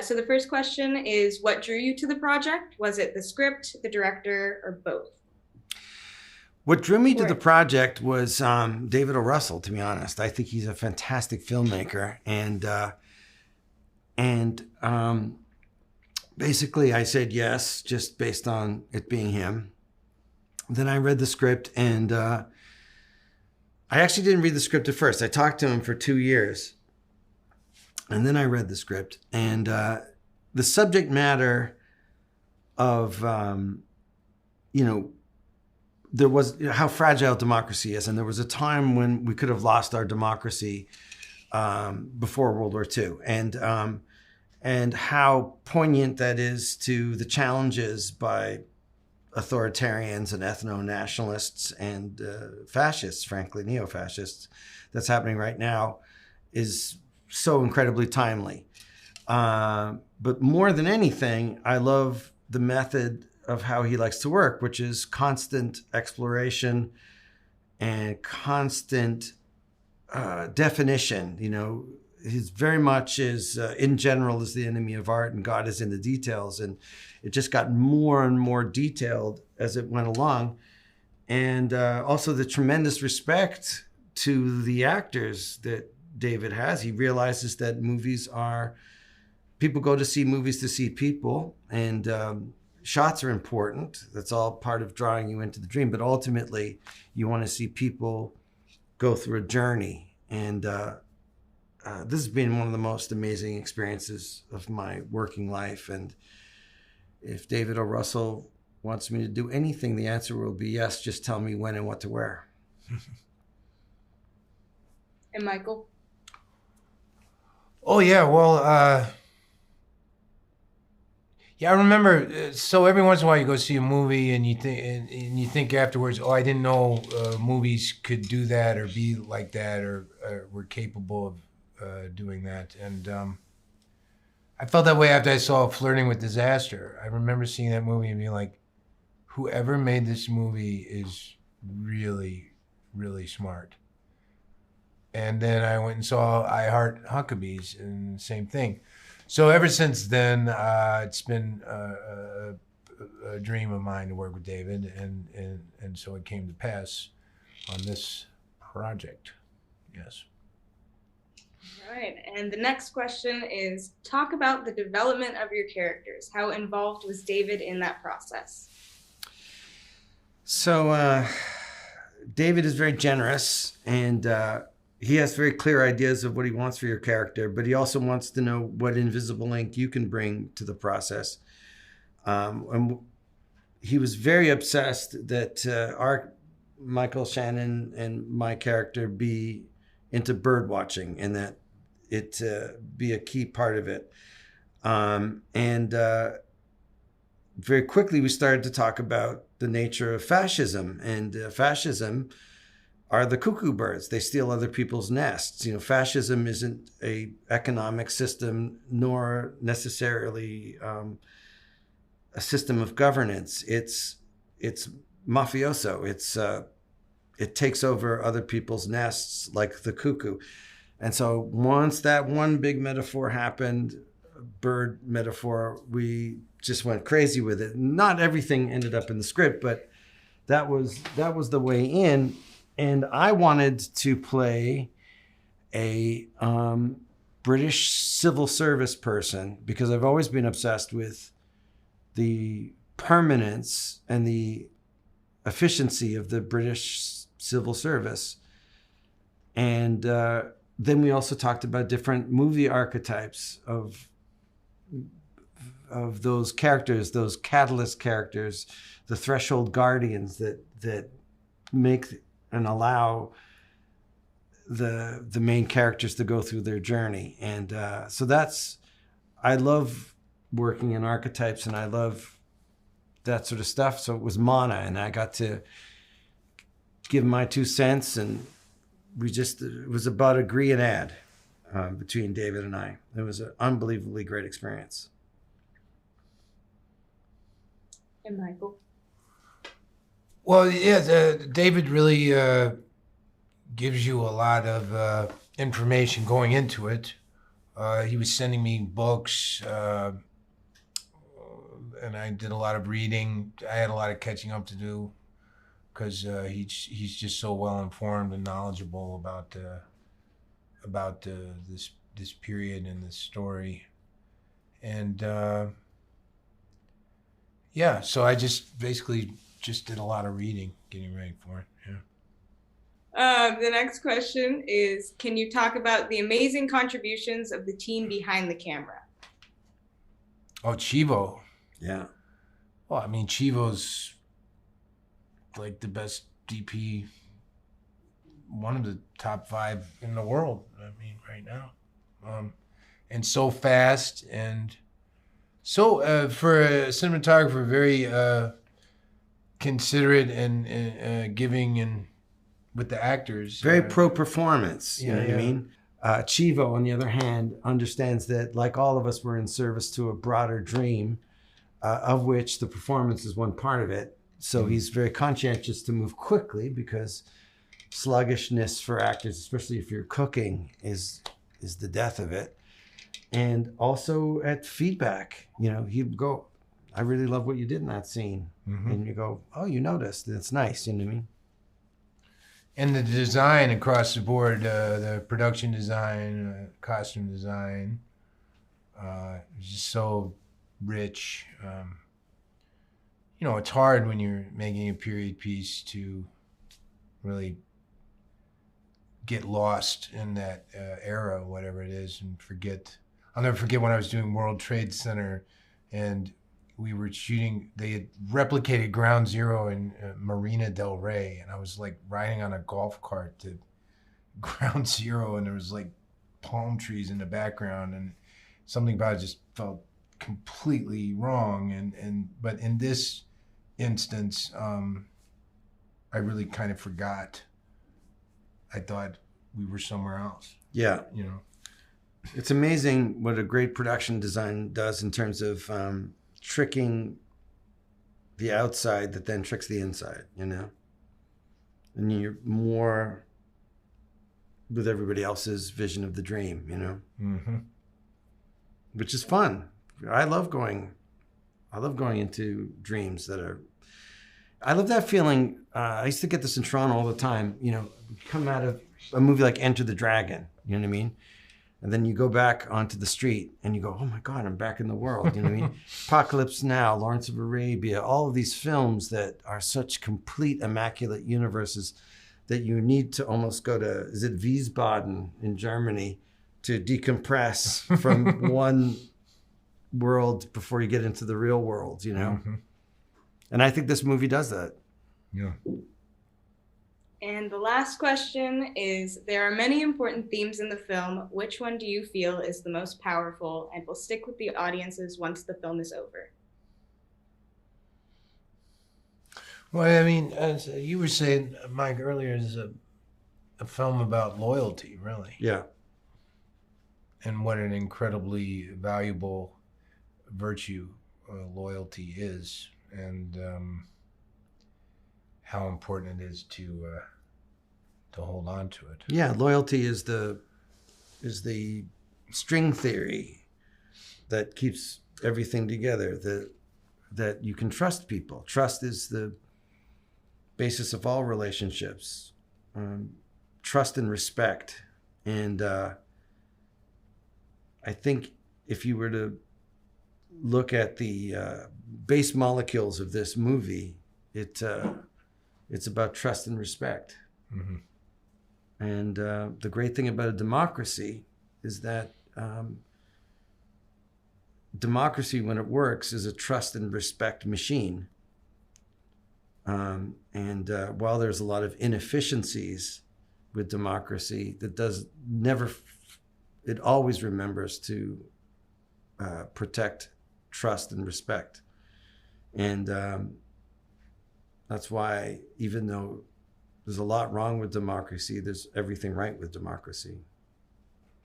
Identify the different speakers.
Speaker 1: So the first question is, what drew you to the project? Was it the script, the director, or both?
Speaker 2: What drew me to the project was David O. Russell, to be honest. I think he's a fantastic filmmaker. And basically I said yes, just based on it being him. Then I read the script, and I actually didn't read the script at first. I talked to him for 2 years. And then I read the script, and the subject matter of, there was how fragile democracy is. And there was a time when we could have lost our democracy before World War II. And how poignant that is to the challenges by authoritarians and ethno-nationalists and fascists, frankly, neo-fascists, that's happening right now, is so incredibly timely. But more than anything, I love the method of how he likes to work, which is constant exploration and constant definition. He's very much is, in general, is the enemy of art, and God is in the details. And it just got more and more detailed as it went along. And also the tremendous respect to the actors that David has. He realizes that people go to see movies to see people, and shots are important. That's all part of drawing you into the dream. But ultimately, you want to see people go through a journey. And this has been one of the most amazing experiences of my working life. And if David O. Russell wants me to do anything, the answer will be yes. Just tell me when and what to wear.
Speaker 1: And Michael?
Speaker 3: Oh, yeah. Well, I remember. So every once in a while, you go see a movie, and you think afterwards, "Oh, I didn't know movies could do that, or be like that, or were capable of doing that." And I felt that way after I saw Flirting with Disaster. I remember seeing that movie and being like, "Whoever made this movie is really, really smart." And then I went and saw I Heart Huckabees, and same thing. So ever since then, it's been a dream of mine to work with David, and so it came to pass on this project. Yes.
Speaker 1: All right, and the next question is, talk about the development of your characters. How involved was David in that process?
Speaker 2: So David is very generous, and he has very clear ideas of what he wants for your character, but he also wants to know what invisible ink you can bring to the process. And he was very obsessed that Michael, Shannon, and my character be into bird watching, and that it be a key part of it. Very quickly, we started to talk about the nature of fascism, and fascism are the cuckoo birds. They steal other people's nests. Fascism isn't a economic system, nor necessarily a system of governance. It's mafioso. It takes over other people's nests like the cuckoo. And so once that one big metaphor happened, bird metaphor, we just went crazy with it. Not everything ended up in the script, but that was the way in. And I wanted to play a British civil service person because I've always been obsessed with the permanence and the efficiency of the British civil service. And then we also talked about different movie archetypes of those characters, those catalyst characters, the threshold guardians that make and allow the main characters to go through their journey. And so I love working in archetypes, and I love that sort of stuff. So it was Mana, and I got to give my 2 cents, and it was about agree and add between David and I. It was an unbelievably great experience.
Speaker 1: And Michael?
Speaker 3: Well, yeah, David really gives you a lot of information going into it. He was sending me books, and I did a lot of reading. I had a lot of catching up to do because he's just so well informed and knowledgeable about this period and this story. And yeah, so I just basically just did a lot of reading, getting ready for it. Yeah.
Speaker 1: The next question is, can you talk about the amazing contributions of the team behind the camera?
Speaker 3: Oh, Chivo.
Speaker 2: Yeah.
Speaker 3: Well, I mean, Chivo's like the best DP, one of the top 5 in the world. I mean, right now, and so fast and so for a cinematographer, very considerate and giving and with the actors.
Speaker 2: Very pro performance. You know what I mean? Chivo, on the other hand, understands that, like all of us, we're in service to a broader dream, of which the performance is one part of it. So he's very conscientious to move quickly, because sluggishness for actors, especially if you're cooking, is the death of it. And also at feedback, he'd go, I really love what you did in that scene. Mm-hmm. And you go, oh, you noticed. It's nice. You know what I mean?
Speaker 3: And the design across the board, the production design, costume design, just so rich. It's hard when you're making a period piece to really get lost in that era, whatever it is, and forget. I'll never forget when I was doing World Trade Center, and we were shooting. They had replicated Ground Zero in Marina del Rey, and I was like riding on a golf cart to Ground Zero, and there was like palm trees in the background, and something about it just felt completely wrong. But in this instance, I really kind of forgot. I thought we were somewhere else.
Speaker 2: Yeah. It's amazing what a great production design does in terms of tricking the outside that then tricks the inside, and you're more with everybody else's vision of the dream,
Speaker 3: Mm-hmm.
Speaker 2: Which is fun. I love going into dreams I love that feeling. I used to get this in Toronto all the time, come out of a movie like Enter the Dragon, you know what I mean? And then you go back onto the street and you go, oh my God, I'm back in the world. You know what I mean? Apocalypse Now, Lawrence of Arabia, all of these films that are such complete, immaculate universes that you need to almost go to, is it Wiesbaden in Germany, to decompress from one world before you get into the real world, Mm-hmm. And I think this movie does that.
Speaker 3: Yeah.
Speaker 1: And the last question is, there are many important themes in the film. Which one do you feel is the most powerful and will stick with the audiences once the film is over?
Speaker 3: Well, I mean, as you were saying, Mike, earlier, is a film about loyalty, really.
Speaker 2: Yeah.
Speaker 3: And what an incredibly valuable virtue loyalty is, and how important it is to hold on to it.
Speaker 2: Yeah, loyalty is the string theory that keeps everything together. That you can trust people. Trust is the basis of all relationships. Trust and respect. And I think if you were to look at the base molecules of this movie, it's about trust and respect.
Speaker 3: Mm-hmm.
Speaker 2: And the great thing about a democracy is that democracy, when it works, is a trust and respect machine. And while there's a lot of inefficiencies with democracy, it always remembers to protect trust and respect. And that's why, even though there's a lot wrong with democracy, there's everything right with democracy.